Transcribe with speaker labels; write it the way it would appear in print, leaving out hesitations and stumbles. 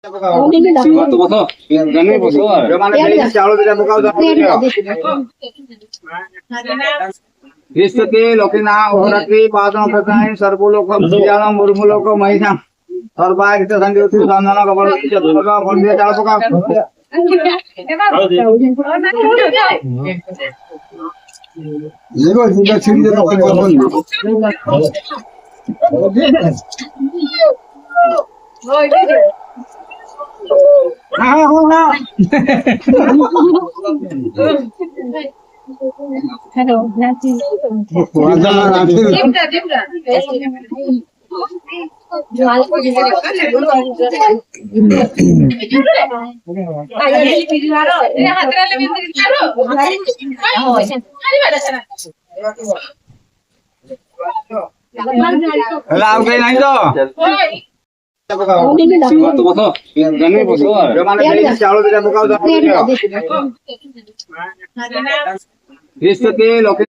Speaker 1: तो बसो गन्ने बसो जो माने चावल दिला पकाओ विश्वते लोकिना ओरत्रि पादन प्रकाय सर्वलोक विजानम मुर्मुलोक महिषा सर्वायित संदेवति सानना कबल चतुर्गा बंदे चावल पकाओ देखो जिंदा छिड़ी दे
Speaker 2: हेलो नाची
Speaker 1: लाभ कहीं नहीं तो बसो गन्ने बसो जो माने चावल दिला पकाओ विश्वते लोकिना